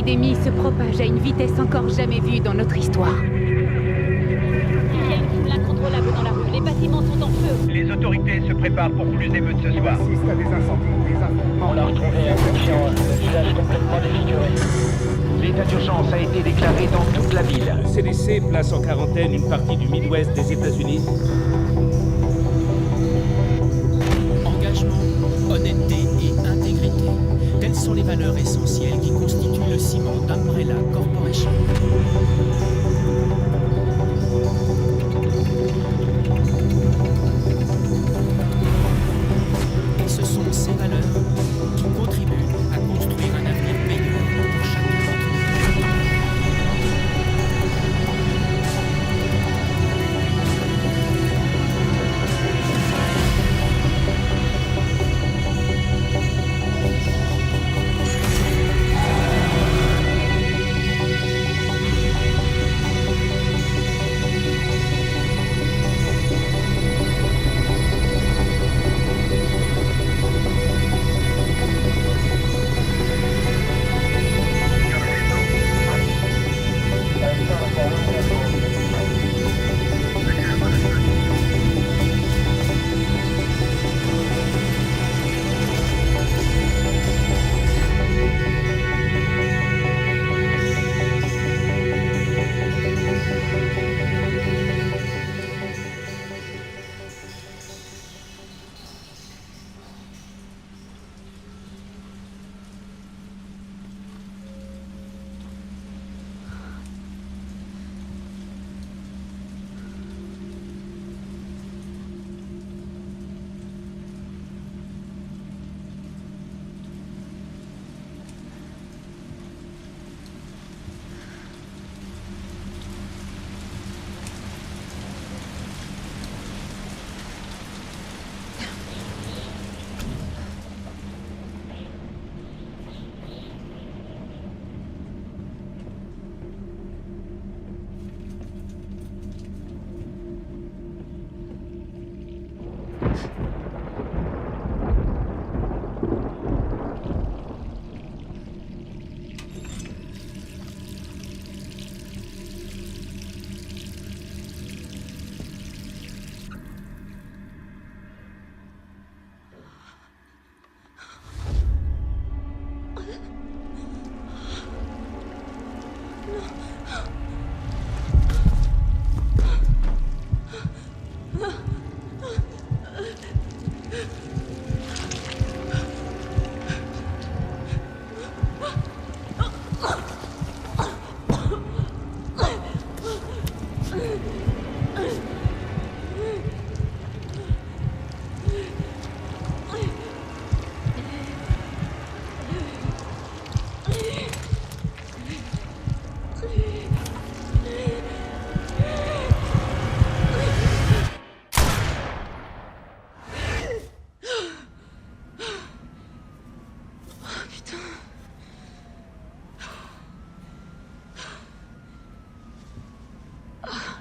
l'épidémie se propage à une vitesse encore jamais vue dans notre histoire. Il y a une foule incontrôlable dans la rue. Les bâtiments sont en feu. Les autorités se préparent pour plus d'émeutes ce soir. Assiste à des incendies, des affrontements. On a retrouvé un conscient, le visage complètement défiguré. L'état d'urgence a été déclaré dans toute la ville. Le CDC place en quarantaine une partie du Midwest des États-Unis. Engagement, honnêteté et intégrité. Telles sont les valeurs essentielles qui constituent le ciment d'Umbrella Corporation. Et ce sont ces valeurs qui contribuent à construire un avenir meilleur pour chacun d'entre nous.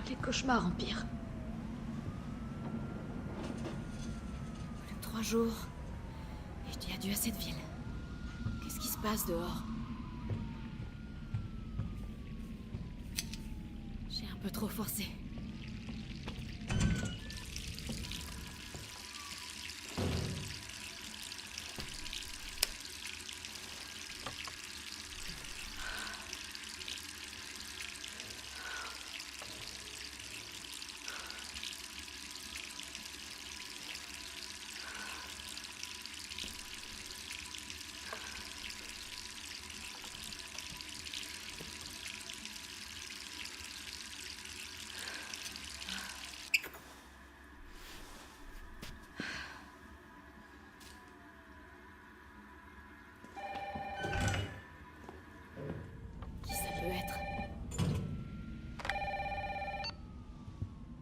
Les cauchemars empirent. 3 jours. Et je dis adieu à cette ville. Qu'est-ce qui se passe dehors? J'ai un peu trop forcé.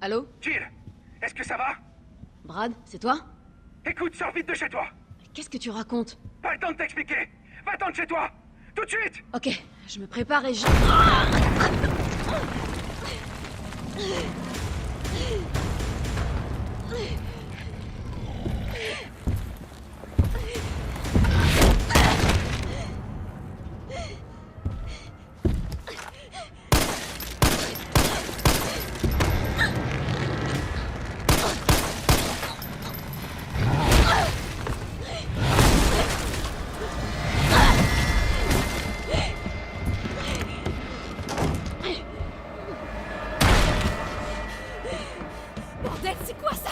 Allô? Jill, est-ce que ça va? Brad, c'est toi? Écoute, sors vite de chez toi. Qu'est-ce que tu racontes? Pas le temps de t'expliquer. Va-t'en de chez toi. Tout de suite. Ok, je me prépare et je... Bordel, c'est quoi ça?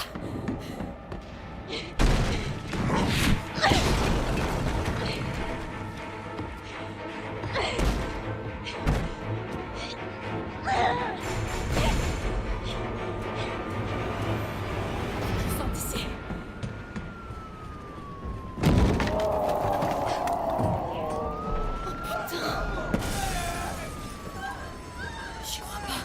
Je sors d'ici. J'y crois pas.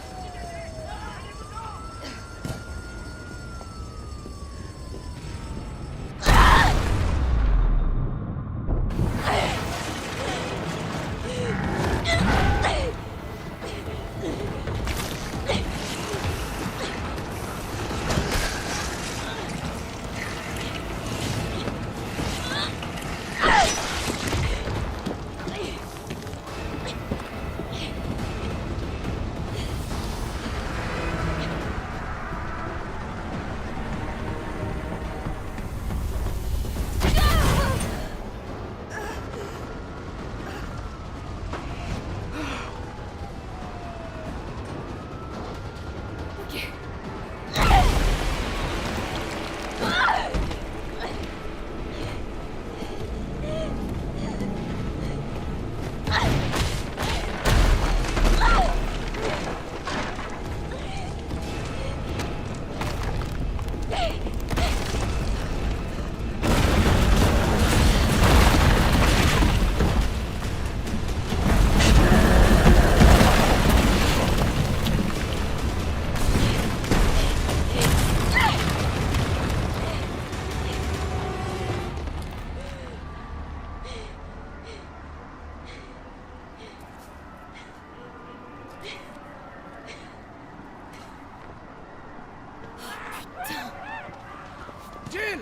Jill!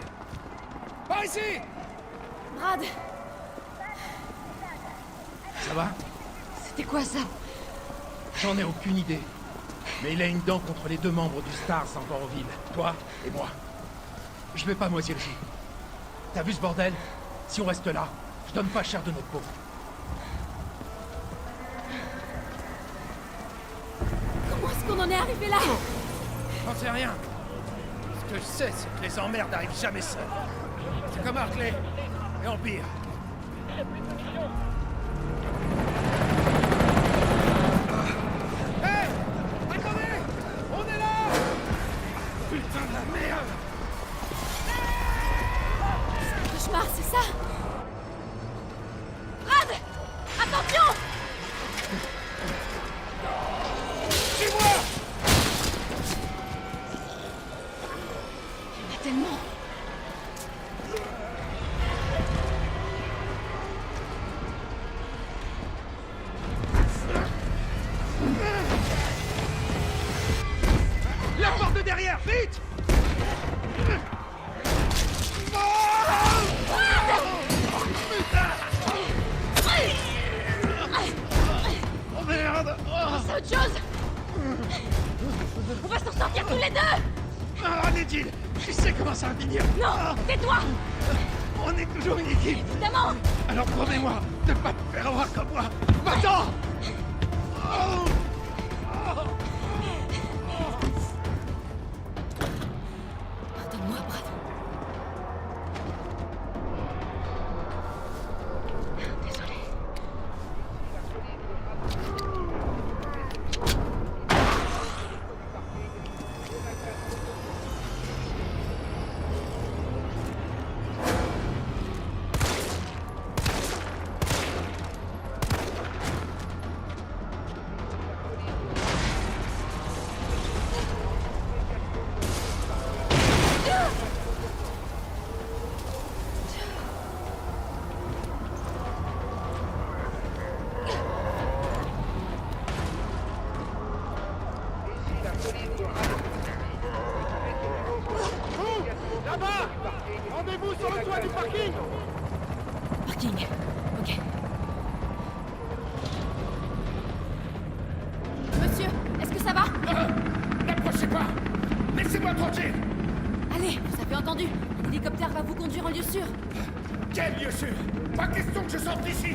Par ici! Brad, Ça va? c'était quoi ça? J'en ai aucune idée. Mais il a une dent contre les deux membres du Stars encore en ville. Toi et moi. Je vais pas moisir le jus. T'as vu ce bordel? Si on reste là, je donne pas cher de notre peau. Comment est-ce qu'on en est arrivé là? J'en sais rien. Ce que je sais, c'est que les emmerdes n'arrivent jamais seuls. C'est comme Hartley et Empire. Hé! Attendez! On est là! Putain de la merde! Cauchemar, c'est ça? Brad! Attention! Suis-moi! Il y en a tellement. La porte de derrière, vite! Oh merde! C'est autre chose! On va s'en sortir tous les deux! Ah, allez, Jill! Je sais comment ça va finir! Non! Tais-toi! On est toujours une équipe! Évidemment! Alors promets-moi de pas te faire avoir comme moi! Va-t'en! Oh. Pardonne-moi, Brad. Désolé. Là-bas! Rendez-vous sur le toit du parking! Parking. Ok. Monsieur, est-ce que ça va? N'approchez pas! Laissez-moi tranquille! Allez, vous avez entendu. L'hélicoptère va vous conduire en lieu sûr. Quel lieu sûr! Pas question que je sorte d'ici!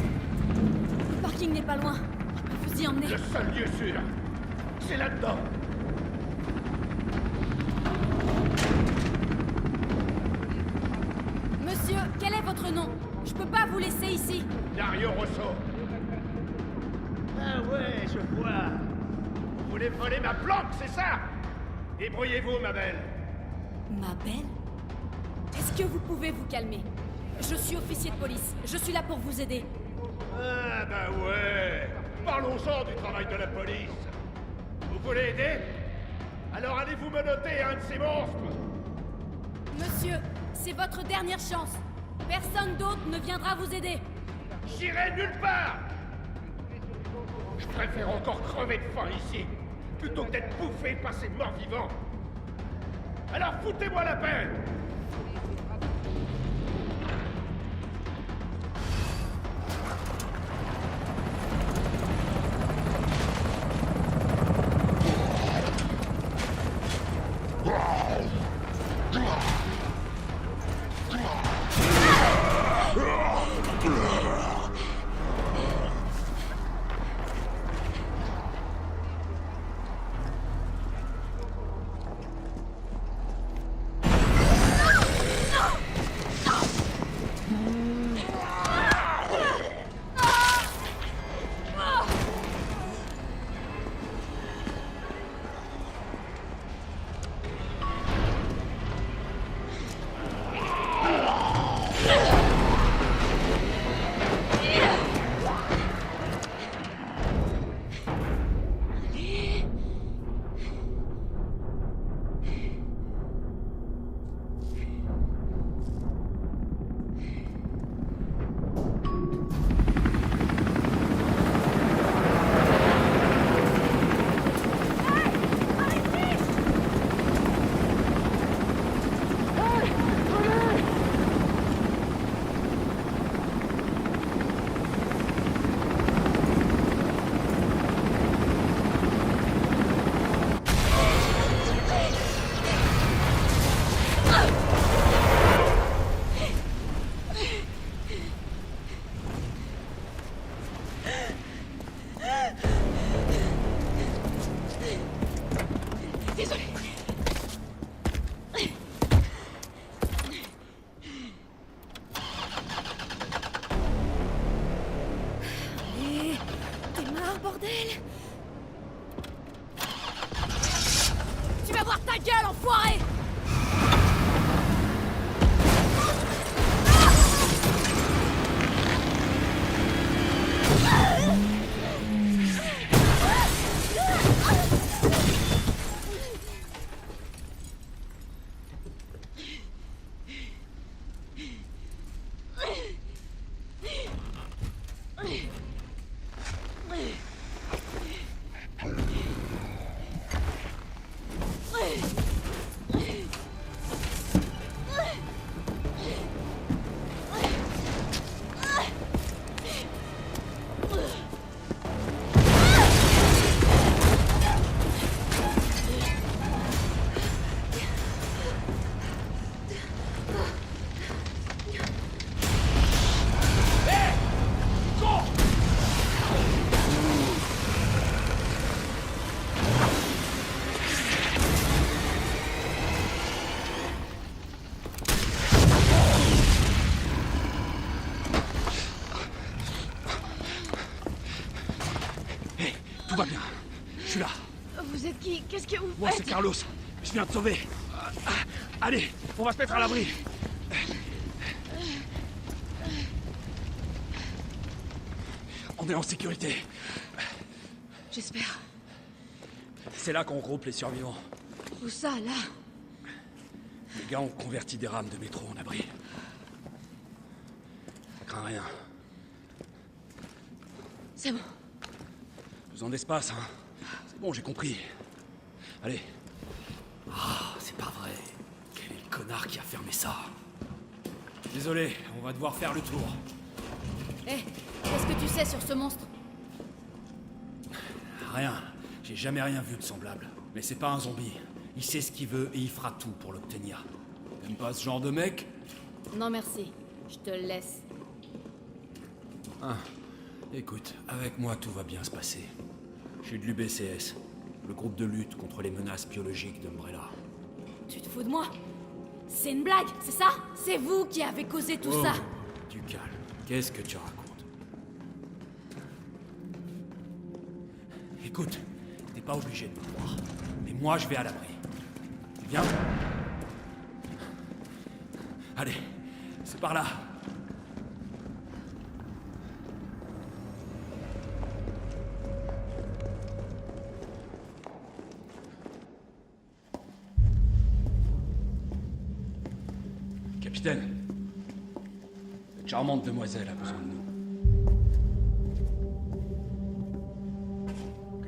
Le parking n'est pas loin. Je peux vous y emmener. Le seul lieu sûr, c'est là-dedans! que non. Je peux pas vous laisser ici. Dario Rosso. Ah ouais, je vois. Vous voulez voler ma planque, c'est ça? Débrouillez-vous, ma belle. Ma belle? Est-ce que vous pouvez vous calmer? Je suis officier de police. Je suis là pour vous aider. Ah bah ouais. Parlons-en du travail de la police. Vous voulez aider? Alors allez-vous menotter un de ces monstres? Monsieur, c'est votre dernière chance. Personne d'autre ne viendra vous aider. J'irai nulle part. Je préfère encore crever de faim ici, plutôt que d'être bouffé par ces morts vivants. Alors foutez-moi la paix. Tu vas voir ta gueule, enfoiré! Tout va bien. Je suis là. Vous êtes qui? Qu'est-ce que vous faites? Moi, c'est Carlos. Je viens te sauver. Allez, on va se mettre à l'abri. On est en sécurité. J'espère. C'est là qu'on regroupe les survivants. Où ça, là? Les gars ont converti des rames de métro en abri. Crains rien. C'est bon. Besoin d'espace, hein. C'est bon, j'ai compris. Allez. Ah, c'est pas vrai. Quel est le connard qui a fermé ça? Désolé, on va devoir faire le tour. Hé, qu'est-ce que tu sais sur ce monstre? Rien. J'ai jamais rien vu de semblable. Mais c'est pas un zombie. Il sait ce qu'il veut et il fera tout pour l'obtenir. T'aimes pas ce genre de mec? Non merci, je te le laisse. Ah. Écoute, avec moi tout va bien se passer. Je suis de l'UBCS, le groupe de lutte contre les menaces biologiques d'Umbrella. Tu te fous de moi? C'est une blague, c'est ça? C'est vous qui avez causé tout ça? Du calme. Qu'est-ce que tu racontes? Écoute, t'es pas obligé de me croire. Mais moi, je vais à l'abri. Tu viens? Allez, c'est par là. Capitaine, cette charmante demoiselle a besoin de nous.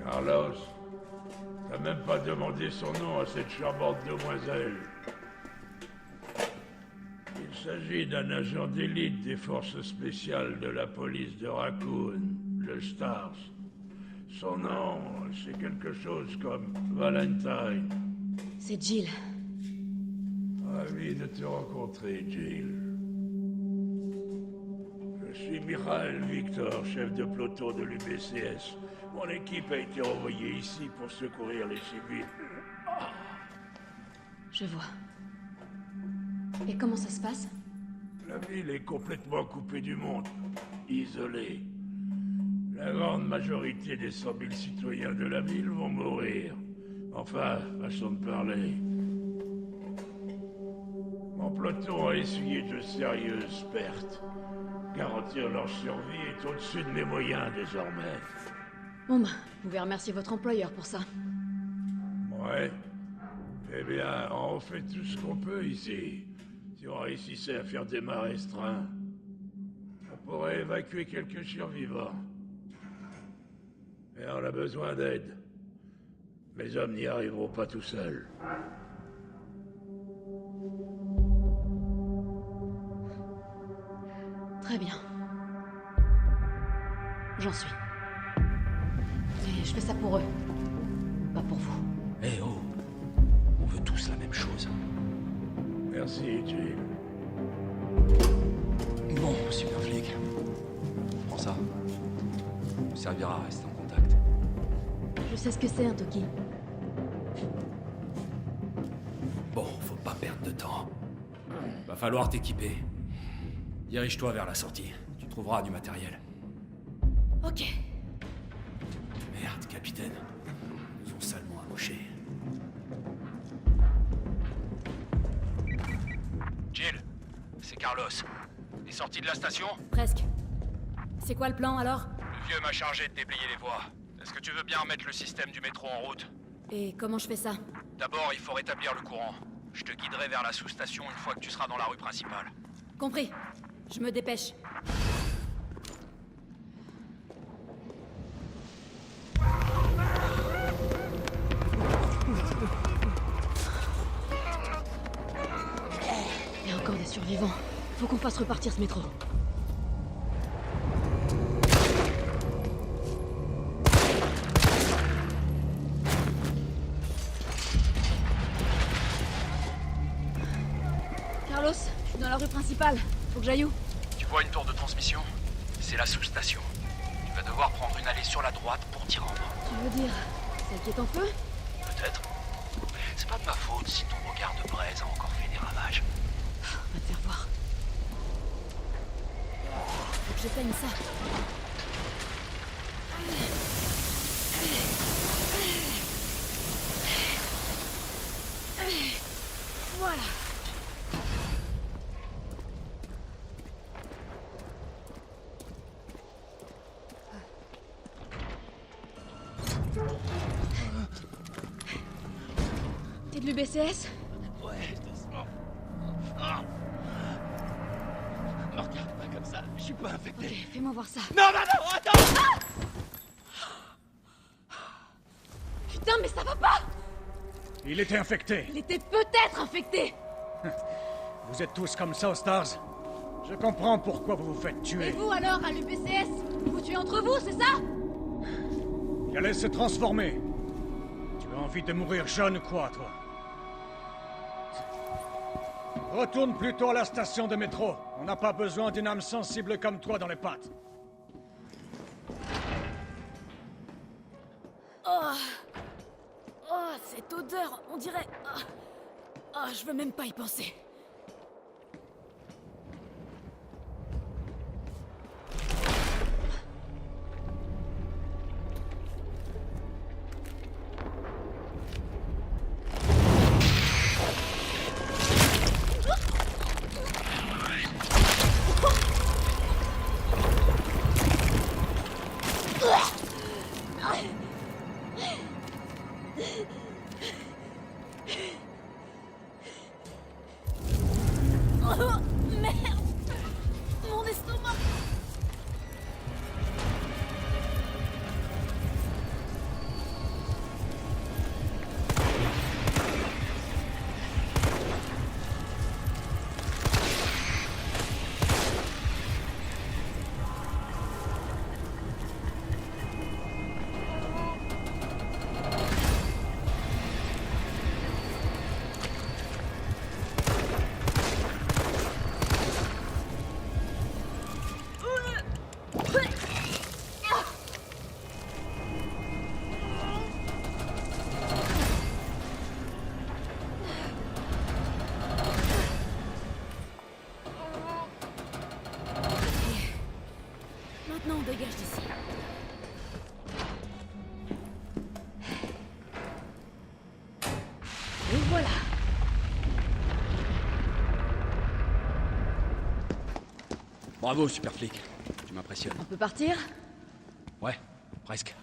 Carlos, t'as même pas demandé son nom à cette charmante demoiselle. Il s'agit d'un agent d'élite des forces spéciales de la police de Raccoon, le Stars. Son nom, c'est quelque chose comme Valentine. C'est Jill. Ravi de te rencontrer, Jill. Je suis Mikhail Victor, chef de peloton de l'UBCS. Mon équipe a été envoyée ici pour secourir les civils. Je vois. Et comment ça se passe? La ville est complètement coupée du monde, isolée. La grande majorité des 100 000 citoyens de la ville vont mourir. Enfin, façon de parler. Mon peloton a essuyé de sérieuses pertes. Garantir leur survie est au-dessus de mes moyens désormais. Bon bah, vous pouvez remercier votre employeur pour ça. Ouais. Eh bien, on fait tout ce qu'on peut ici. Si on réussissait à faire des mâts restreints, on pourrait évacuer quelques survivants. Mais on a besoin d'aide. Mes hommes n'y arriveront pas tout seuls. Très bien. J'en suis. Et je fais ça pour eux. Pas pour vous. Eh oh, on veut tous la même chose. Merci, Jill. Bon, super flic. Prends ça. Ça nous servira à rester en contact. Je sais ce que c'est un Toki. Bon, faut pas perdre de temps. Va falloir t'équiper. Dirige-toi vers la sortie. Tu trouveras du matériel. Ok. Merde, capitaine. Ils nous ont salement amochés. Jill, c'est Carlos. T'es sorti de la station? Presque. C'est quoi le plan alors? Le vieux m'a chargé de déblayer les voies. Est-ce que tu veux bien remettre le système du métro en route? Et comment je fais ça? D'abord, il faut rétablir le courant. Je te guiderai vers la sous-station une fois que tu seras dans la rue principale. Compris. Je me dépêche. Il y a encore des survivants. Faut qu'on fasse repartir ce métro. Carlos, je suis dans la rue principale. Faut que j'aille où? Tu vois une tour de transmission? C'est la sous-station. Tu vas devoir prendre une allée sur la droite pour t'y rendre. Tu veux dire celle qui est en feu? Peut-être. C'est pas de ma faute si ton regard de braise a encore fait des ravages. On va te faire voir. Faut que j'éteigne ça. Voilà. T'es de l'UBCS? Ouais, doucement. Ah. Me regarde pas comme ça, je suis pas infecté. Ok, fais-moi voir ça. Non, non, non, attends! Putain, mais ça va pas! Il était infecté. Il était peut-être infecté! Vous êtes tous comme ça aux Stars. Je comprends pourquoi vous vous faites Et tuer. vous alors, à l'UBCS? Vous vous tuez entre vous, c'est ça? Il allait se transformer. Tu as envie de mourir jeune ou quoi, toi? Retourne plutôt à la station de métro. On n'a pas besoin d'une âme sensible comme toi dans les pattes. Oh, cette odeur, on dirait... je veux même pas y penser. Oh, merde! Mon estomac! Maintenant, on dégage d'ici. Et voilà. Bravo, super flic. Tu m'impressionnes. On peut partir? Ouais, presque.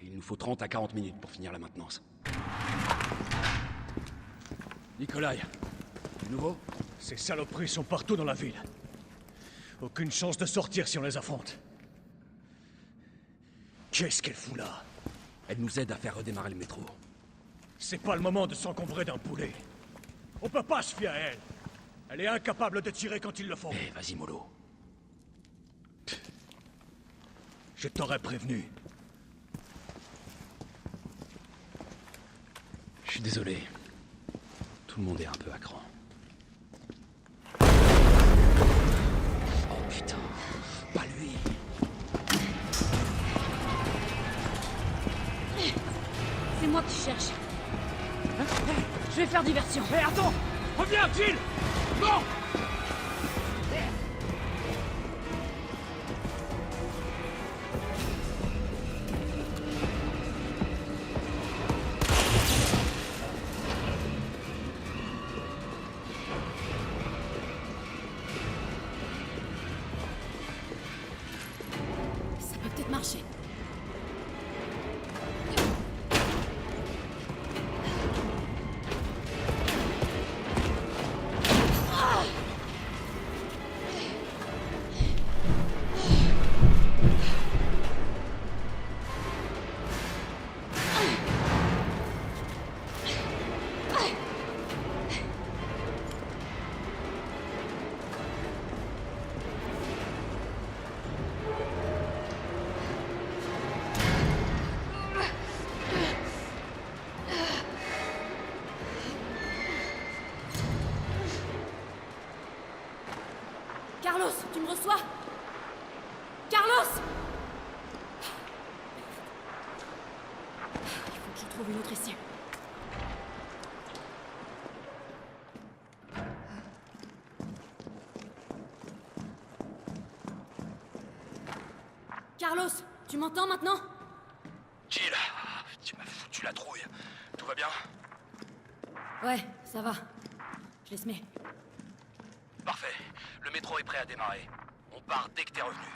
Il nous faut 30 à 40 minutes pour finir la maintenance. Nikolai, du nouveau? Ces saloperies sont partout dans la ville. Aucune chance de sortir si on les affronte. Qu'est-ce qu'elle fout là? Elle nous aide à faire redémarrer le métro. C'est pas le moment de s'encombrer d'un poulet. On peut pas se fier à elle. Elle est incapable de tirer quand il le faut. Eh, vas-y, mollo. Je t'aurais prévenu. Je suis désolé. Tout le monde est un peu à cran. Oh putain, pas lui. C'est moi que tu cherches. Je vais faire diversion. Hé, attends! Reviens, Jill! Non! Ça peut peut-être marcher. Carlos, tu me reçois? Carlos! Il faut que je trouve une autre issue. Carlos, tu m'entends maintenant? Jill, tu m'as foutu la trouille. Tout va bien? Ouais, ça va. Je laisse mets. Parfait. Le métro est prêt à démarrer. On part dès que t'es revenu.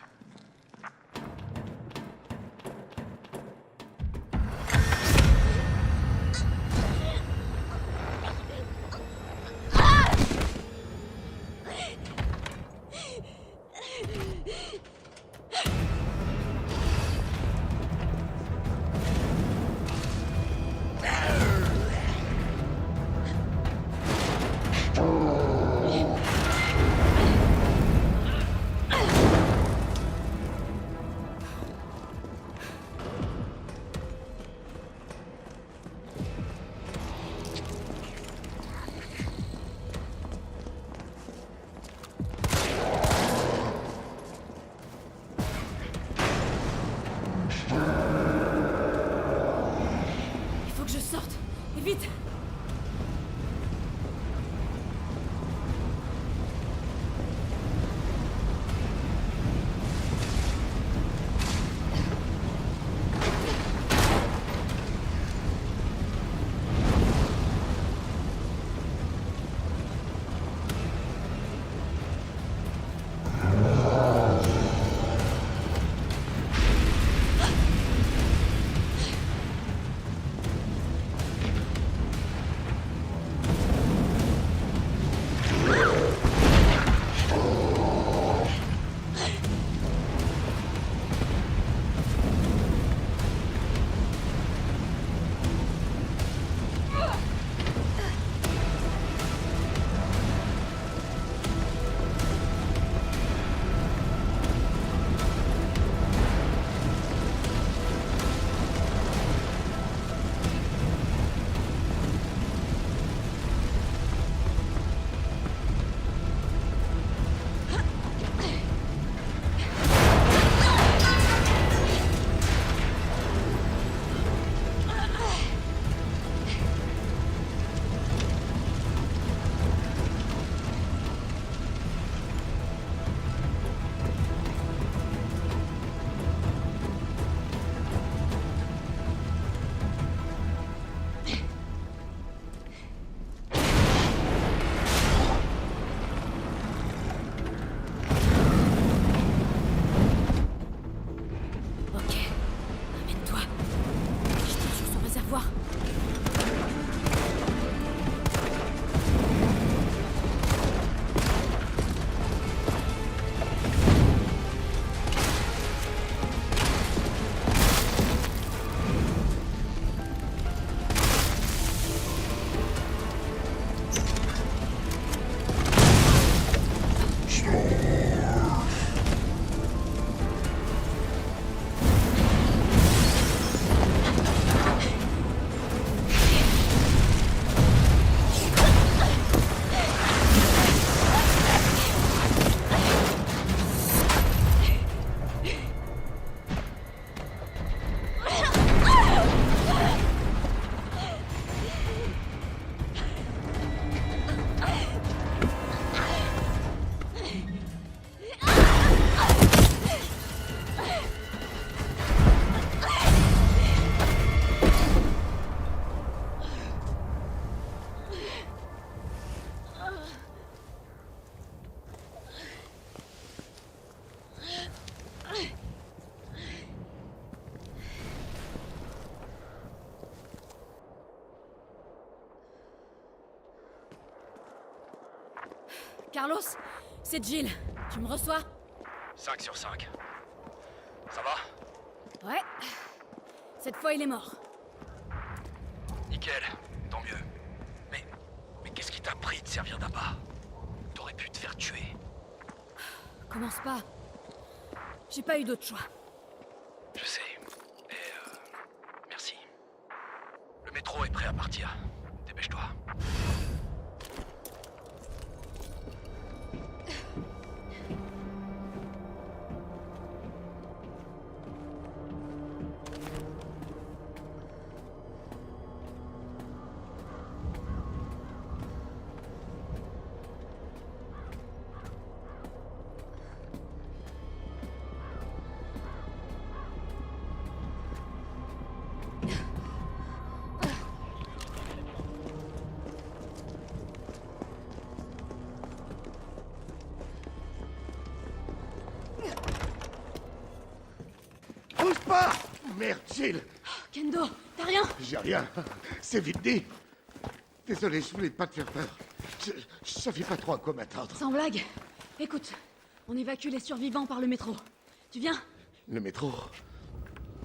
Carlos, c'est Jill. Tu me reçois? 5 sur 5. Ça va? Ouais. Cette fois, il est mort. Nickel, tant mieux. Mais qu'est-ce qui t'a pris de servir d'appât? T'aurais pu te faire tuer. Commence pas. J'ai pas eu d'autre choix. Je sais. Merci. Le métro est prêt à partir. Dépêche-toi. Bouge pas! Merde, Jill! Kendo, t'as rien? J'ai rien. C'est vite dit. Désolé, je voulais pas te faire peur. Je savais pas trop à quoi m'attendre. Sans blague. Écoute, on évacue les survivants par le métro. Tu viens? Le métro?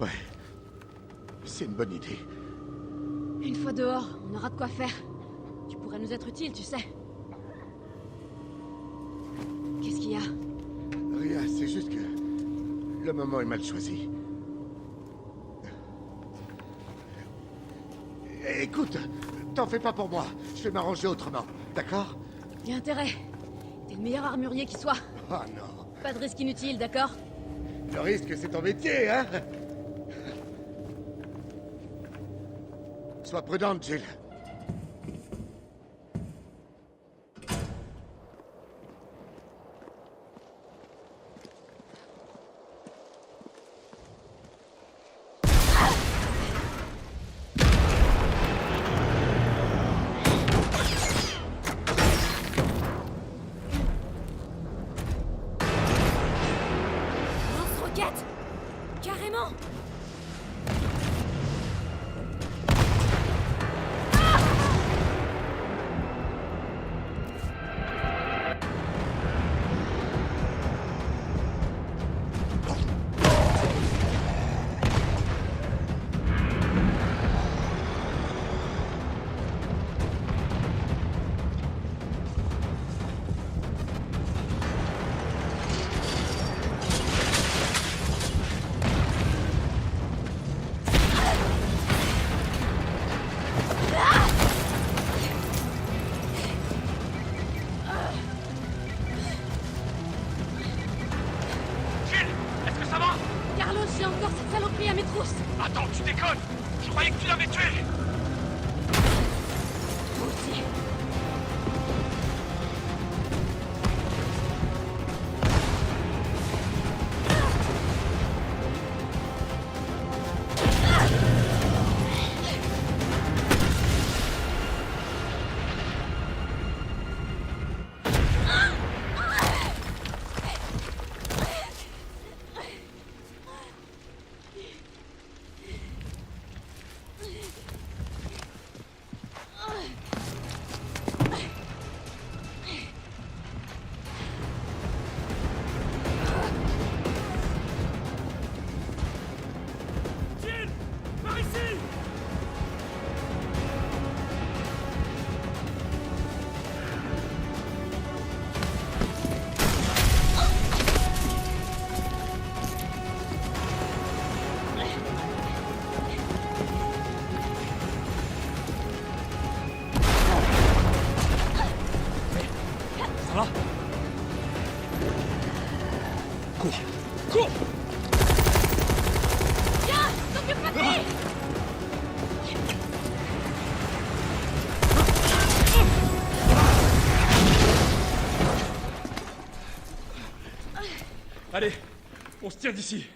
Ouais. C'est une bonne idée. Une fois dehors, on aura de quoi faire. Tu pourrais nous être utile, tu sais. Qu'est-ce qu'il y a? Rien, c'est juste que le moment est mal choisi. Écoute, t'en fais pas pour moi. Je vais m'arranger autrement, d'accord? Y a intérêt. T'es le meilleur armurier qui soit. Oh non. Pas de risque inutile, d'accord? Le risque, c'est ton métier, hein? Sois prudente, Jill. Lance-roquette! Carrément! Carlos, j'ai encore cette saloperie à mes trousses! Attends, tu déconnes! Je croyais que tu l'avais tué! Toi aussi. Jill! Par ici! Ça va? Cours! Cours! Viens! T'occupe pas de lui! Allez, on se tire d'ici.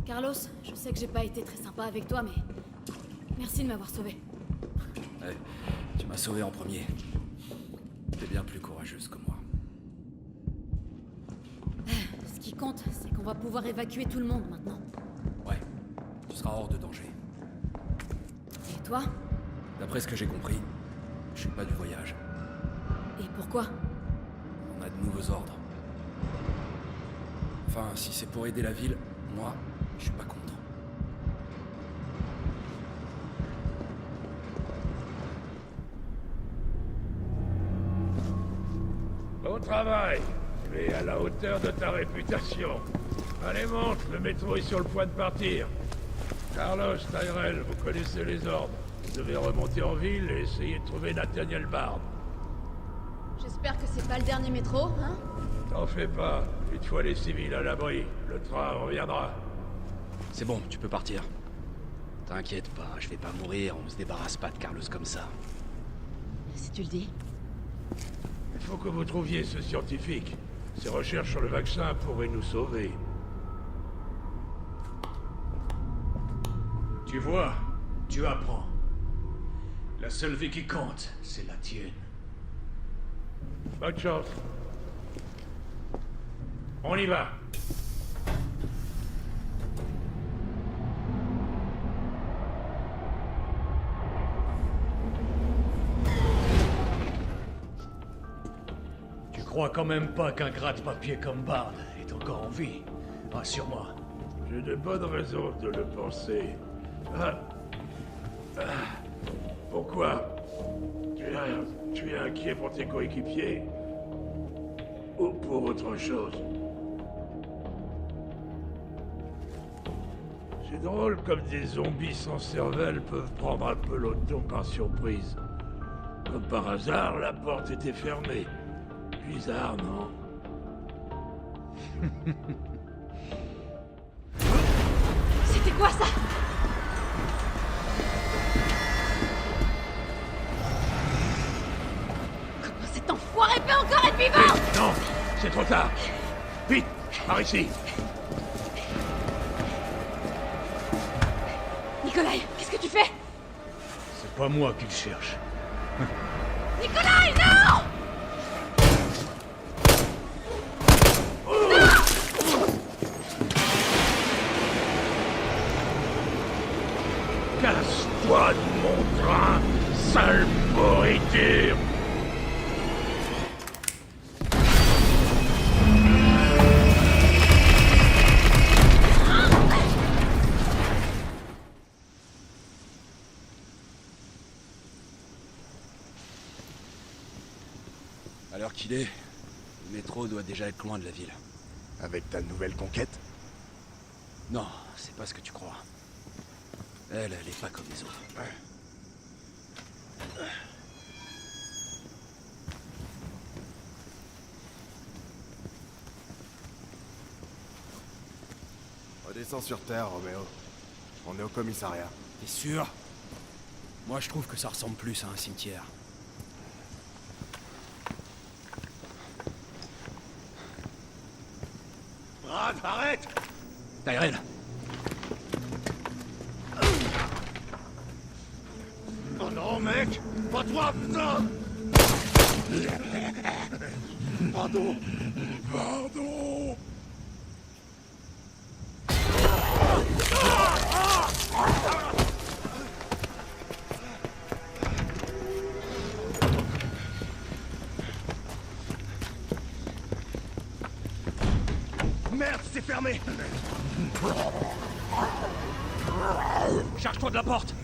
Carlos, je sais que j'ai pas été très sympa avec toi, mais... Merci de m'avoir sauvé. Ouais, tu m'as sauvé en premier. T'es bien plus courageuse que moi. Ce qui compte, c'est qu'on On va pouvoir évacuer tout le monde maintenant. Ouais, tu seras hors de danger. Et toi? D'après ce que j'ai compris, je suis pas du voyage. Et pourquoi? On a de nouveaux ordres. Enfin, si c'est pour aider la ville, moi, je suis pas contre. Bon travail. Tu es à la hauteur de ta réputation. Allez, monte, le métro est sur le point de partir. Carlos, Tyrell, vous connaissez les ordres. Vous devez remonter en ville et essayer de trouver Nathaniel Bard. J'espère que c'est pas le dernier métro, hein? T'en fais pas. Une fois les civils à l'abri, le train reviendra. C'est bon, tu peux partir. T'inquiète pas, je vais pas mourir, on se débarrasse pas de Carlos comme ça. Si tu le dis. Il faut que vous trouviez ce scientifique. Ses recherches sur le vaccin pourraient nous sauver. Tu vois, tu apprends. La seule vie qui compte, c'est la tienne. Bonne chance. On y va. Tu crois quand même pas qu'un gratte-papier comme Bard est encore en vie? Rassure-moi. J'ai de bonnes raisons de le penser. Pourquoi? Tu es inquiet pour tes coéquipiers? Ou pour autre chose? C'est drôle comme des zombies sans cervelle peuvent prendre un peloton par surprise. Comme par hasard, la porte était fermée. Bizarre, non? C'était quoi ça? Comment cet enfoiré peut encore être vivant? Non, c'est trop tard. Vite, par ici. Nikolai, qu'est-ce que tu fais? C'est pas moi qui le cherche. Nikolai, non! Casse-toi de mon train, sale pourriture! À l'heure qu'il est, le métro doit déjà être loin de la ville. Avec ta nouvelle conquête? Non, c'est pas ce que tu crois. Elle est pas comme les autres. Redescends sur Terre, Roméo. On est au commissariat. T'es sûr? Moi, je trouve que ça ressemble plus à un cimetière. Brad, arrête! Tyrell! Oh non, mec! Pas toi, putain! Pardon! Pardon! Merde, c'est fermé! Charge-toi de la porte!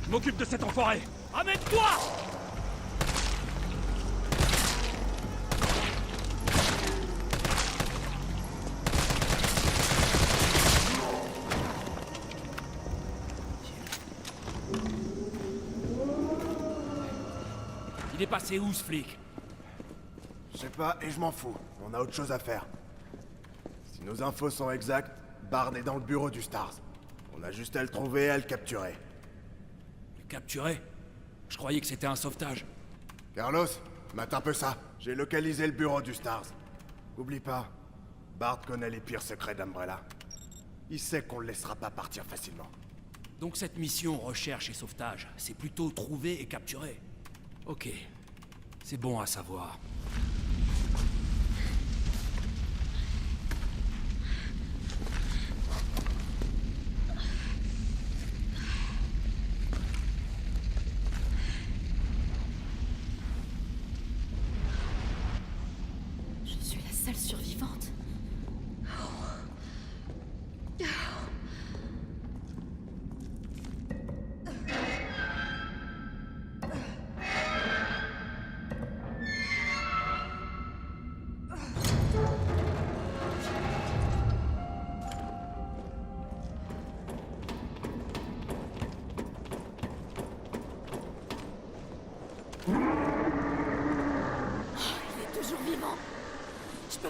Je m'occupe de cet enfoiré! Amène-toi! Il est passé où, ce flic? Je sais pas, et je m'en fous. On a autre chose à faire. Si nos infos sont exactes, Bard est dans le bureau du Stars. On a juste à le trouver et à le capturer. Le capturer? Je croyais que c'était un sauvetage. Carlos, mate un peu ça. J'ai localisé le bureau du Stars. Oublie pas, Bard connaît les pires secrets d'Umbrella. Il sait qu'on le laissera pas partir facilement. Donc cette mission recherche et sauvetage, c'est plutôt trouver et capturer. Ok, c'est bon à savoir.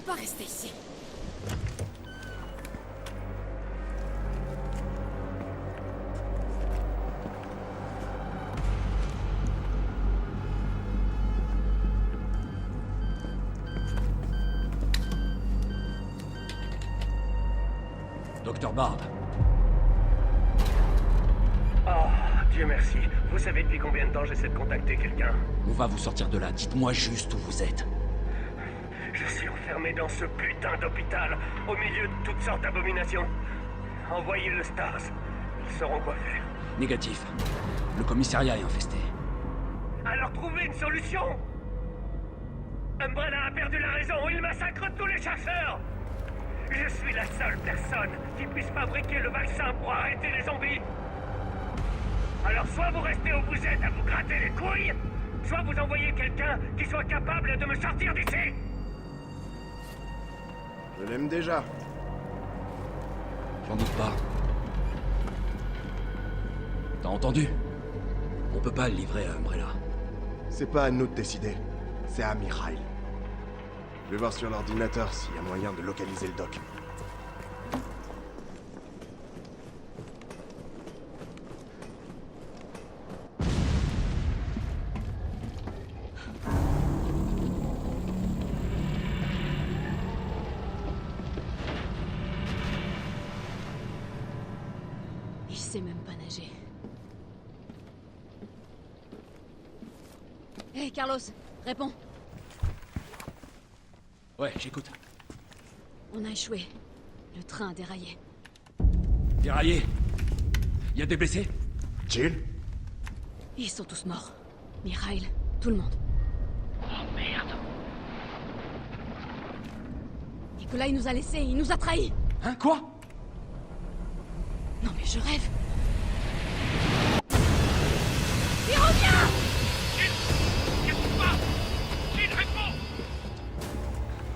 peux pas rester ici. Docteur Barb. Oh, Dieu merci. Vous savez depuis combien de temps j'essaie de contacter quelqu'un? On va vous sortir de là. Dites-moi juste où vous êtes. Je suis enfermé dans ce putain d'hôpital, au milieu de toutes sortes d'abominations. Envoyez le Stars. Ils sauront quoi faire. Négatif. Le commissariat est infesté. Alors trouvez une solution! Umbrella a perdu la raison, il massacre tous les chasseurs! Je suis la seule personne qui puisse fabriquer le vaccin pour arrêter les zombies! Alors soit vous restez où vous êtes à vous gratter les couilles, soit vous envoyez quelqu'un qui soit capable de me sortir d'ici! Je l'aime déjà. J'en doute pas. T'as entendu? On peut pas le livrer à Umbrella. C'est pas à nous de décider. C'est à Mikhail. Je vais voir sur l'ordinateur s'il y a moyen de localiser le doc. Il sait même pas nager. Hé, Carlos, réponds. Ouais, j'écoute. On a échoué. Le train a déraillé. Déraillé? Y a des blessés? Jill? Ils sont tous morts. Mikhail, tout le monde. Oh merde! Nikolai nous a laissés, il nous a trahis. Hein, quoi? Non mais je rêve. Il revient!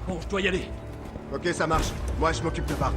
Bon, je dois y aller. Ok, ça marche. Moi, je m'occupe de Barb.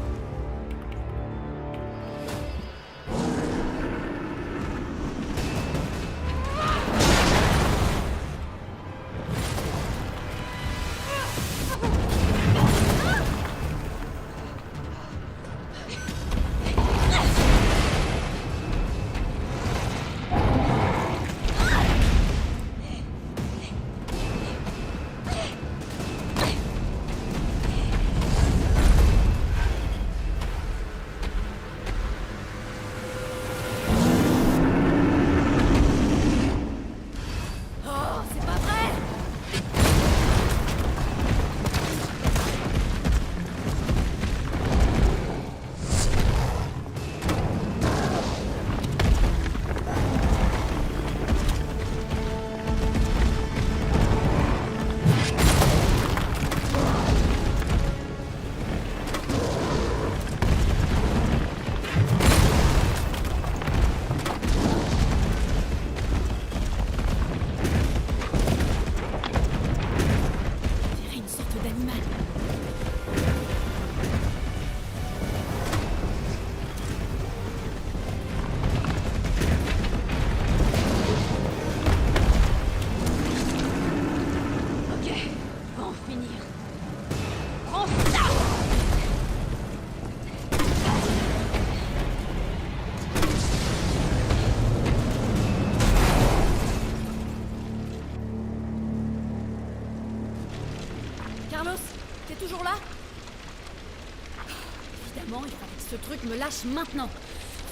Évidemment, il fallait que ce truc me lâche maintenant.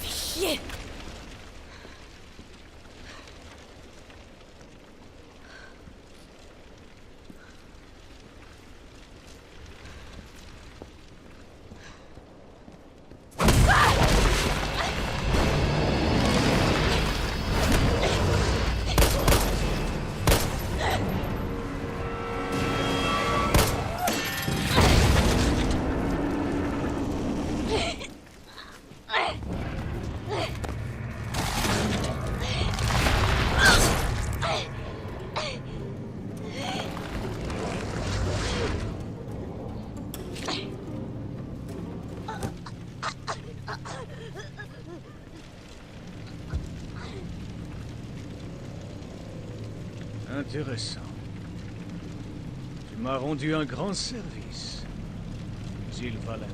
Fais chier! Intéressant. Tu m'as rendu un grand service. Jill Valentine.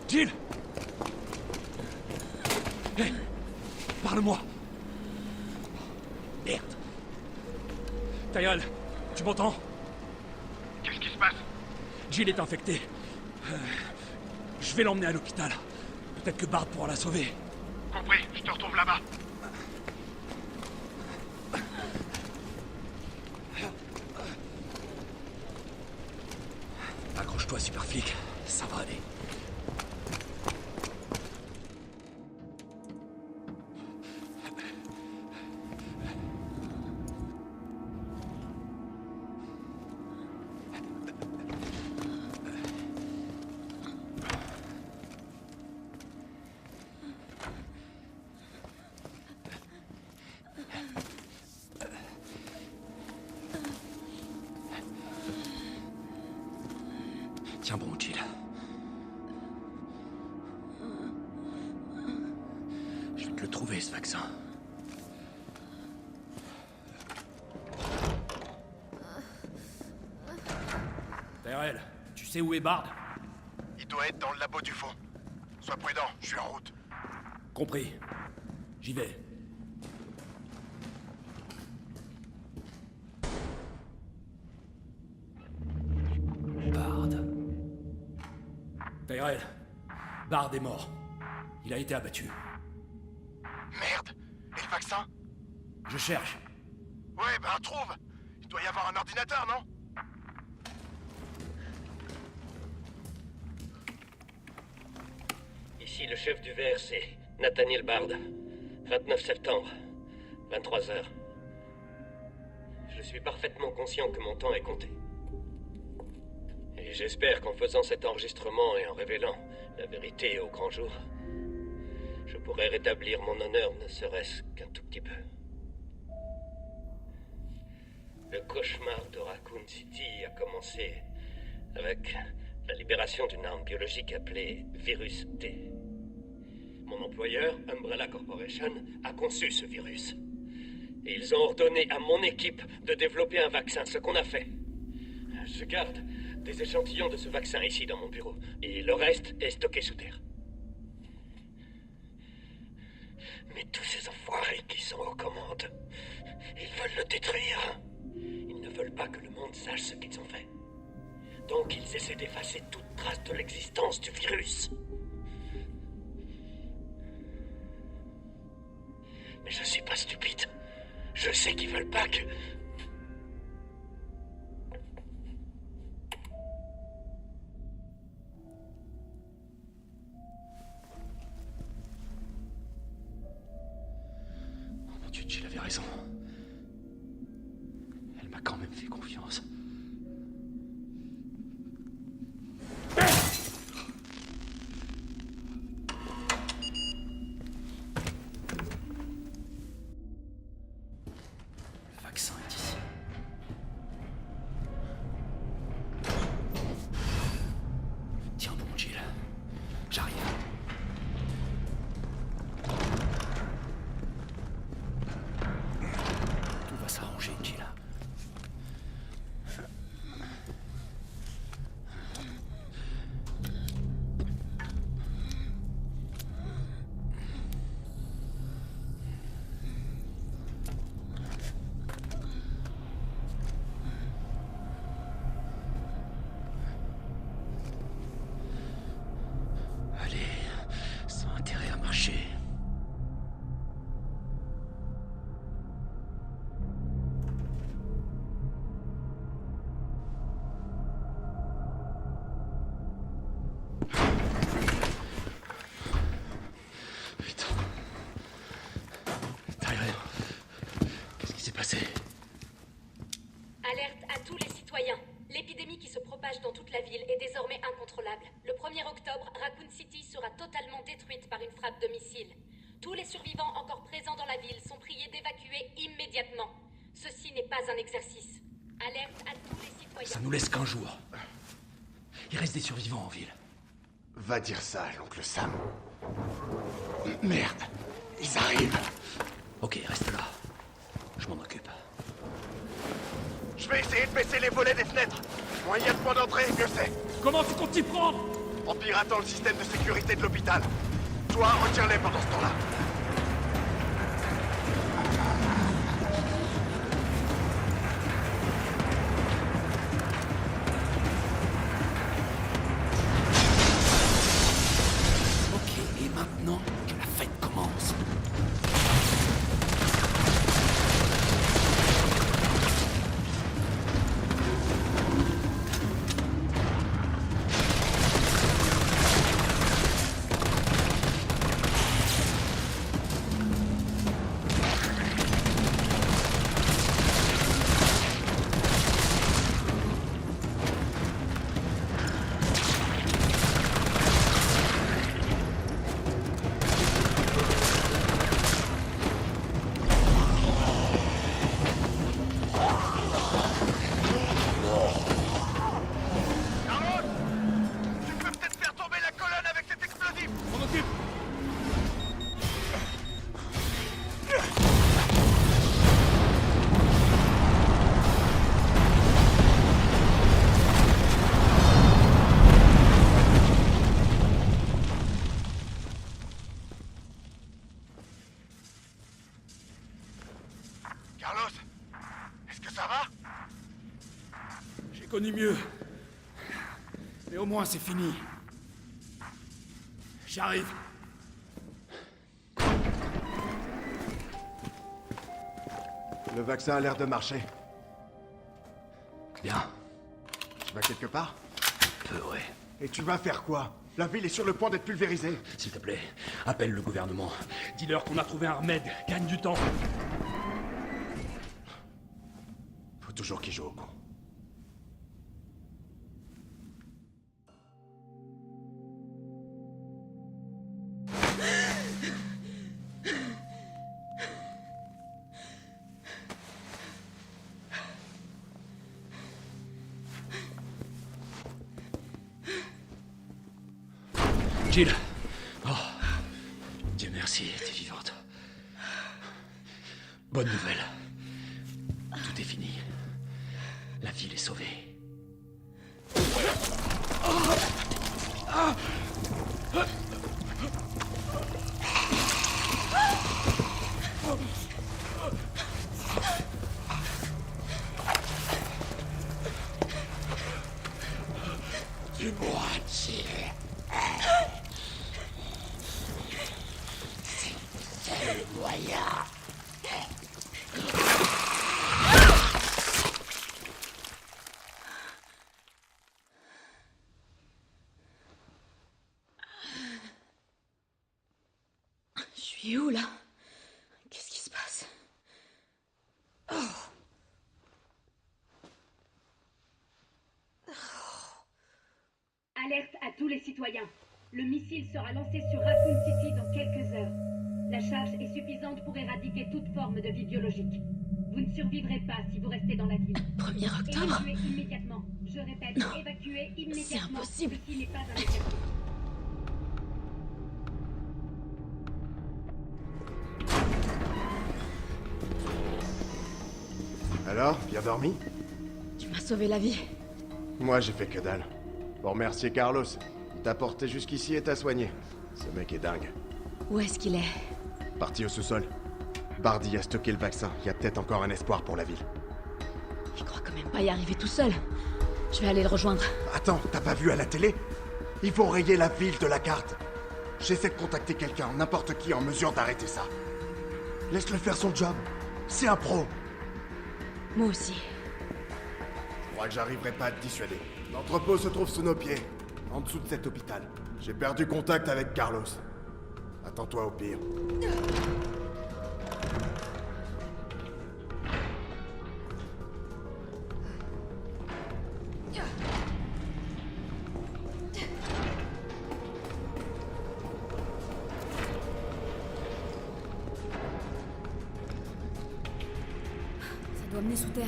Jill! Hé! Parle-moi! Merde! Tyrell, tu m'entends? Qu'est-ce qui se passe? Jill est infectée. Je vais l'emmener à l'hôpital. Peut-être que Bard pourra la sauver. Compris, je te retrouve là-bas. Accroche-toi, super flic. Ça va aller. Tiens bon, Jill. Je vais te le trouver, ce vaccin. Tyrell, tu sais où est Bard? Il doit être dans le labo du fond. Sois prudent, je suis en route. Compris. J'y vais. Bard. Tyrell, Bard est mort. Il a été abattu. Merde. Et le vaccin? Je cherche. Ouais, ben trouve. Il doit y avoir un ordinateur, non? Ici le chef du VRC, Nathaniel Bard. 29 septembre, 23h. Je suis parfaitement conscient que mon temps est compté. Et j'espère qu'en faisant cet enregistrement et en révélant la vérité au grand jour, je pourrai rétablir mon honneur ne serait-ce qu'un tout petit peu. Le cauchemar de Raccoon City a commencé avec la libération d'une arme biologique appelée Virus T. Mon employeur, Umbrella Corporation, a conçu ce virus. Et ils ont ordonné à mon équipe de développer un vaccin, ce qu'on a fait. Je garde des échantillons de ce vaccin ici dans mon bureau, et le reste est stocké sous terre. Mais tous ces enfoirés qui sont aux commandes, ils veulent le détruire. Ils ne veulent pas que le monde sache ce qu'ils ont fait. Donc ils essaient d'effacer toute trace de l'existence du virus. Mais je suis pas stupide. Je sais qu'ils veulent pas que... Oh mon Dieu, Jill avait raison. Elle m'a quand même fait confiance. Le vaccin est ici. Tiens bon, Jill. J'arrive. Tout va s'arranger, Jill. Allez, sans intérêt à marcher. Putain. Tyrell, qu'est-ce qui s'est passé? Alerte à tous les citoyens. L'épidémie qui se propage dans toute la ville est désormais incontrôlable. Le 1er octobre, Raccoon City sera totalement détruite par une frappe de missile. Tous les survivants encore présents dans la ville sont priés d'évacuer immédiatement. Ceci n'est pas un exercice. Alerte à tous les citoyens. Ça nous laisse qu'un jour. Il reste des survivants en ville. Va dire ça à l'oncle Sam. Merde, ils arrivent. Ok, reste là. Je m'en occupe. Je vais essayer de baisser les volets des fenêtres. Moins il y a de points d'entrée, mieux c'est. Comment tu comptes t'y prendre? En piratant le système de sécurité de l'hôpital. Toi, retiens-les pendant ce temps-là. Ok, et maintenant que la fête commence. Carlos, est-ce que ça va? J'ai connu mieux. Mais au moins c'est fini. J'arrive. Le vaccin a l'air de marcher. Bien. Tu vas quelque part? Peu, ouais. Et tu vas faire quoi? La ville est sur le point d'être pulvérisée. S'il te plaît, appelle le gouvernement. Dis-leur qu'on a trouvé un remède. Gagne du temps. Faut toujours qu'ils jouent au con. Jill. Oh. Dieu merci, t'es vivante. Bonne nouvelle. Tout est fini. La ville est sauvée. Dis-moi, Jill. C'est le moyen. Je suis où, là? Qu'est-ce qui se passe? Oh. Alerte à tous les citoyens. Le missile sera lancé sur Raccoon City dans quelques heures. La charge est suffisante pour éradiquer toute forme de vie biologique. Vous ne survivrez pas si vous restez dans la ville. 1er octobre? Évacuez immédiatement. Je répète, évacuez immédiatement. C'est impossible. Ceci n'est pas un exercice. Alors, bien dormi? Tu m'as sauvé la vie. Moi, j'ai fait que dalle. Pour remercier Carlos. Il t'a porté jusqu'ici et t'a soigné. Ce mec est dingue. Où est-ce qu'il est? Parti au sous-sol. Bardi a stocké le vaccin. Il y a peut-être encore un espoir pour la ville. Il croit quand même pas y arriver tout seul. Je vais aller le rejoindre. Attends, t'as pas vu à la télé? Ils vont rayer la ville de la carte. J'essaie de contacter quelqu'un, n'importe qui en mesure d'arrêter ça. Laisse-le faire son job. C'est un pro. Moi aussi. Je crois que j'arriverai pas à te dissuader. L'entrepôt se trouve sous nos pieds, en dessous de cet hôpital. J'ai perdu contact avec Carlos. Attends-toi au pire. Ça doit mener sous terre.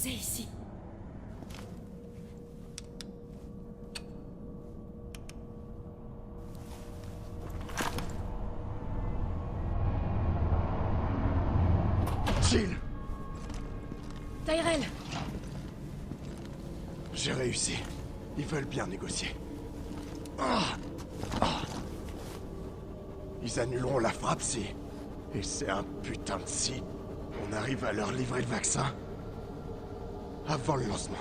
c'est ici? Jill! Tyrell! J'ai réussi. Ils veulent bien négocier. Ils annuleront la frappe si... Et c'est un putain de si... On arrive à leur livrer le vaccin. Avant le lancement.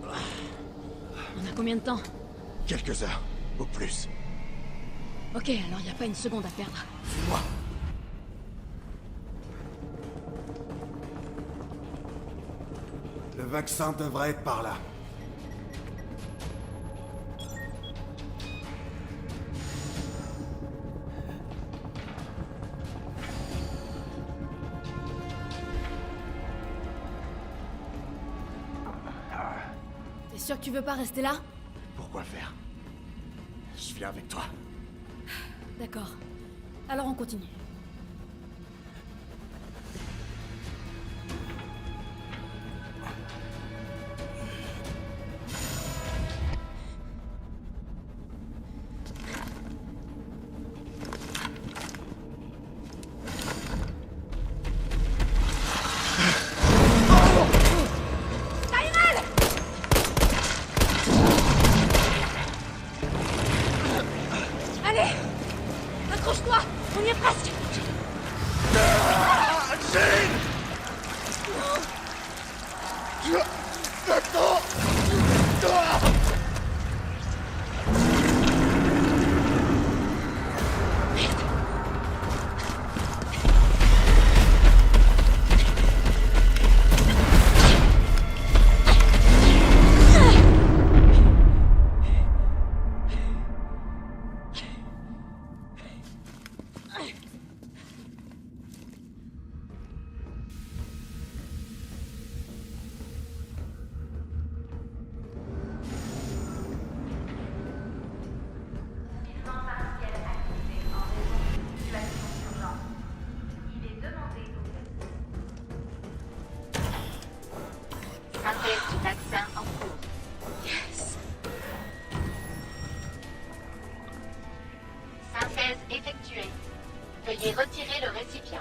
On a combien de temps? Quelques heures, au plus. Ok, alors y a pas une seconde à perdre. Suis-moi. Le vaccin devrait être par là. T'es sûr que tu veux pas rester là? Pourquoi faire? Je viens avec toi. D'accord. Alors on continue. Allez! Accroche-toi! On y est presque! Synthèse du vaccin en cours. Yes! Synthèse effectuée. Veuillez retirer le récipient.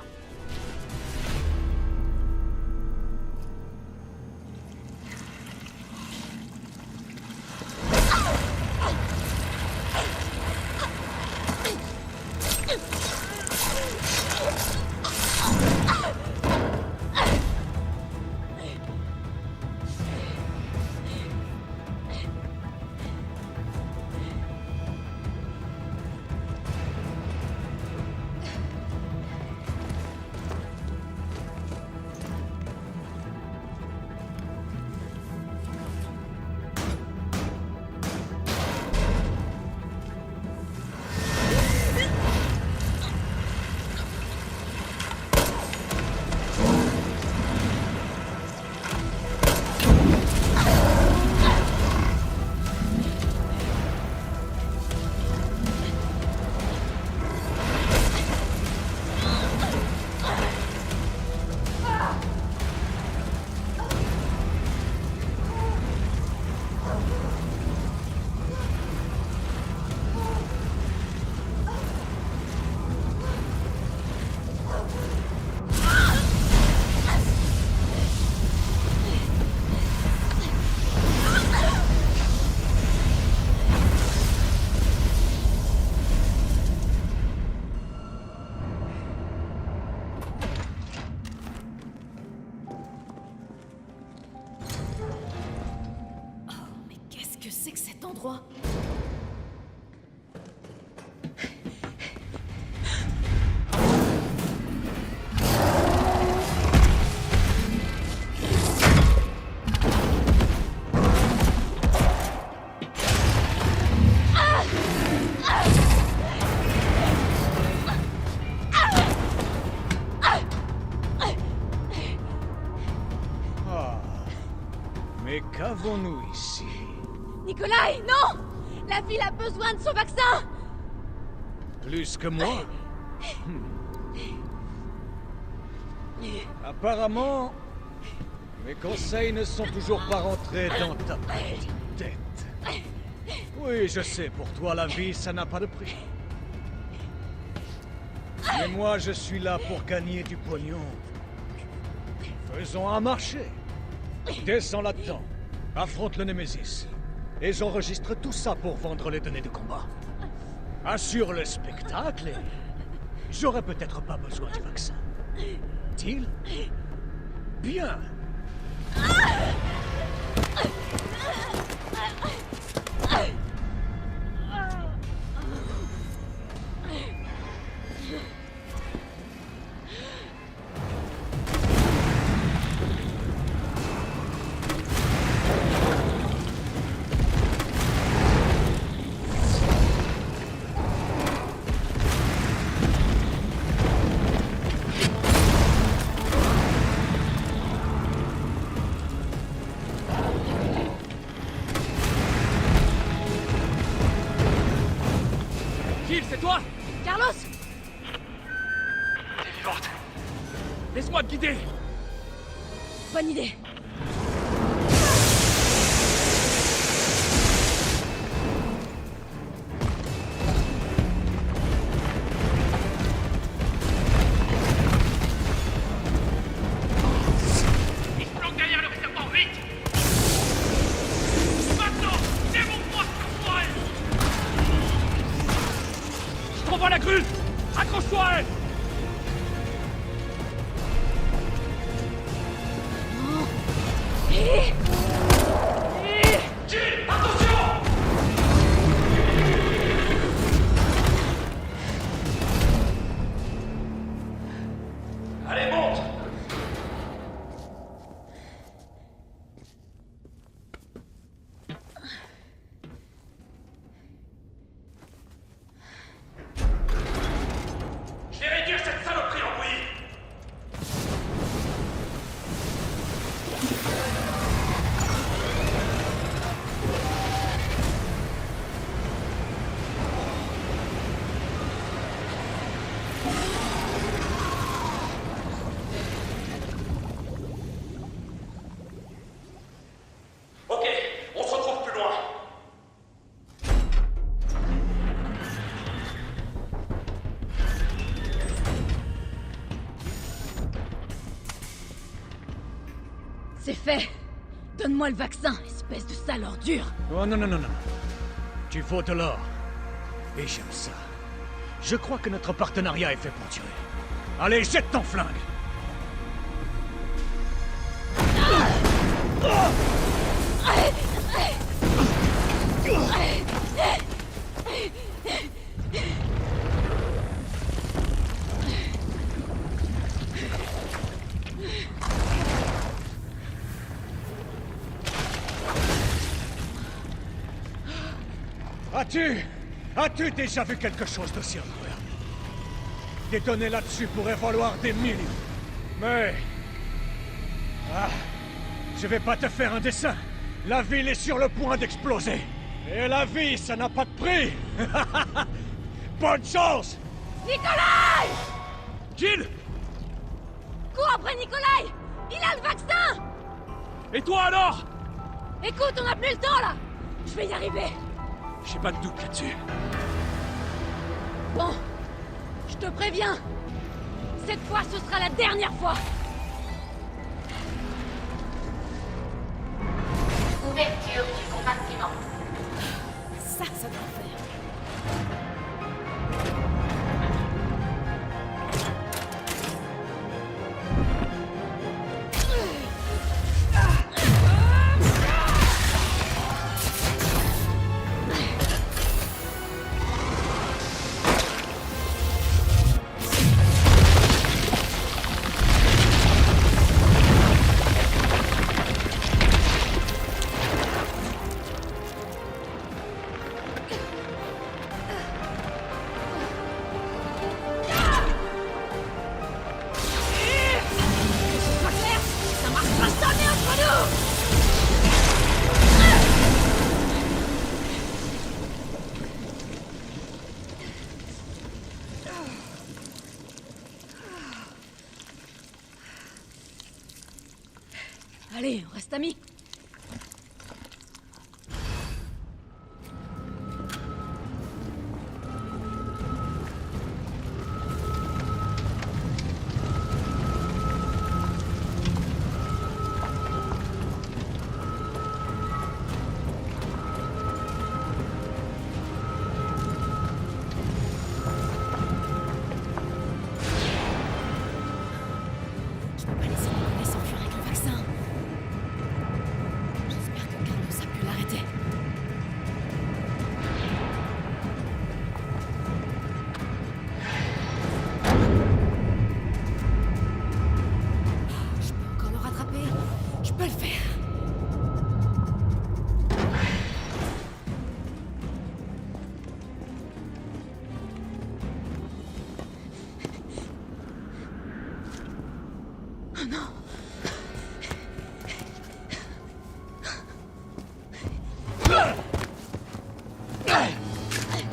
Qu'est-ce que c'est que cet endroit? Mais qu'avons-nous ici? Nikolai, non! La ville a besoin de son vaccin! Plus que moi? Apparemment, Mes conseils ne sont toujours pas rentrés dans ta petite tête. Oui, je sais, pour toi, la vie, ça n'a pas de prix. Mais moi, je suis là pour gagner du pognon. Faisons un marché. Descends là-dedans. Affronte le Némésis. Et j'enregistre tout ça pour vendre les données de combat. Assure le spectacle et... j'aurai peut-être pas besoin du vaccin. Deal? Bien. Jill, c'est toi? Carlos! T'es vivante. Laisse-moi te guider. Bonne idée. Il se planque derrière le réservoir, vite! Maintenant! Démonte-moi ce qu'on elle! Je t'envoie la grue. Accroche-toi à elle. Jill, attention! Allez, monte. Je vais réduire cette saloperie en bouillie! Ok, on se retrouve plus loin. C'est fait. Donne-moi le vaccin, espèce de sale ordure. Oh non, non, non, non. Tu vaux de l'or. Et j'aime ça. Je crois que notre partenariat est fait pour durer. Allez, jette ton flingue. As-tu déjà vu quelque chose d'aussi incroyable? Des données là-dessus pourraient valoir des millions. Mais... ah, je vais pas te faire un dessin. La ville est sur le point d'exploser. Et la vie, ça n'a pas de prix. Bonne chance! Nikolai! Jill! Cours après Nikolai! Il a le vaccin! Et toi alors? Écoute, on n'a plus le temps là! Je vais y arriver! J'ai pas de doute là-dessus. Bon, je te préviens. Cette fois, ce sera la dernière fois. Ouverture du compartiment. Ça doit faire. Allez, on reste amis.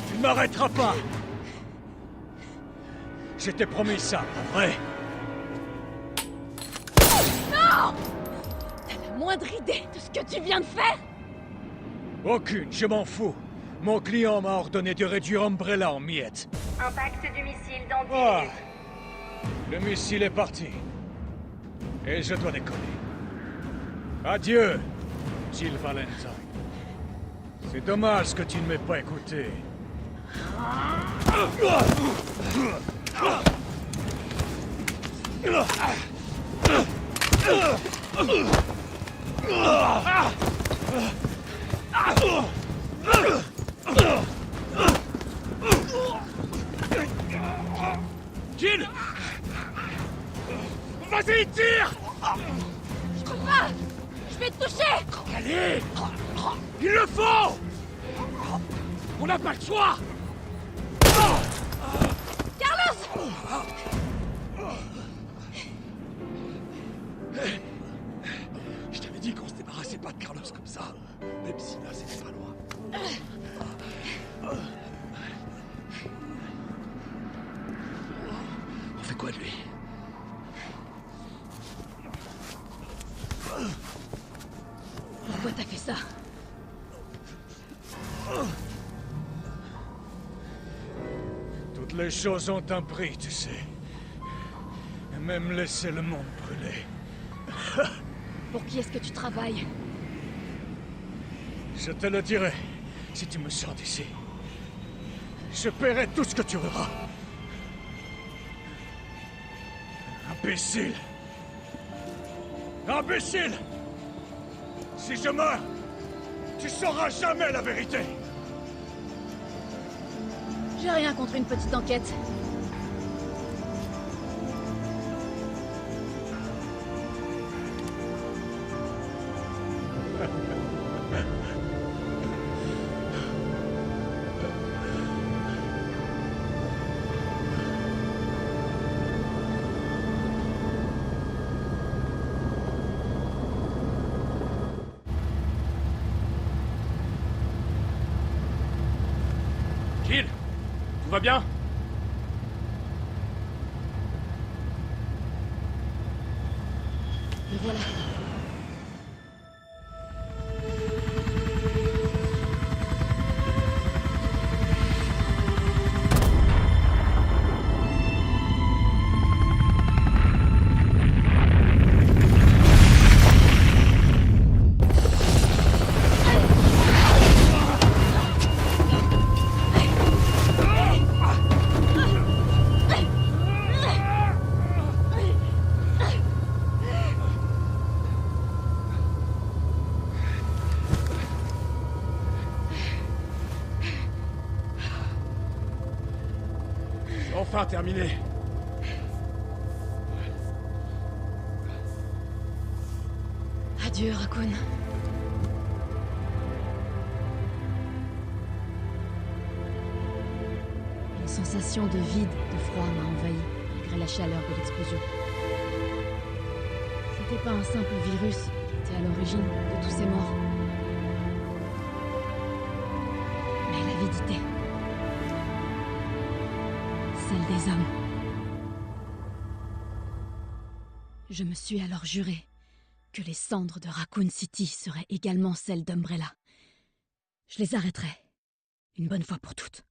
Tu ne m'arrêteras pas! Je t'ai promis ça, pas vrai? Non! T'as la moindre idée de ce que tu viens de faire? Aucune, je m'en fous. Mon client m'a ordonné de réduire Umbrella en miettes. Impact du missile dans 10 Ah! minutes. Le missile est parti. Et je dois décoller. Adieu, Jill Valentine. C'est dommage que tu ne m'aies pas écouté. Jill! Vas-y, tire! Je peux pas! Je vais te toucher! Allez! Il le faut! On n'a pas le choix! Carlos! Je t'avais dit qu'on se débarrassait pas de Carlos comme ça. Même si là, c'était pas loin. On fait quoi de lui? Pourquoi t'as fait ça? Toutes les choses ont un prix, tu sais. Et même laisser le monde brûler. Pour qui est-ce que tu travailles? Je te le dirai, si tu me sors d'ici. Je paierai tout ce que tu auras. Imbécile! Imbécile! Si je meurs, tu sauras jamais la vérité! J'ai rien contre une petite enquête. Jill! Tout va bien? Me voilà. Enfin terminé. Adieu, Raccoon. Une sensation de vide, de froid m'a envahi, malgré la chaleur de l'explosion. C'était pas un simple virus qui était à l'origine de tous ces morts. Mais l'avidité. Celle des hommes. Je me suis alors juré que les cendres de Raccoon City seraient également celles d'Umbrella. Je les arrêterai, une bonne fois pour toutes.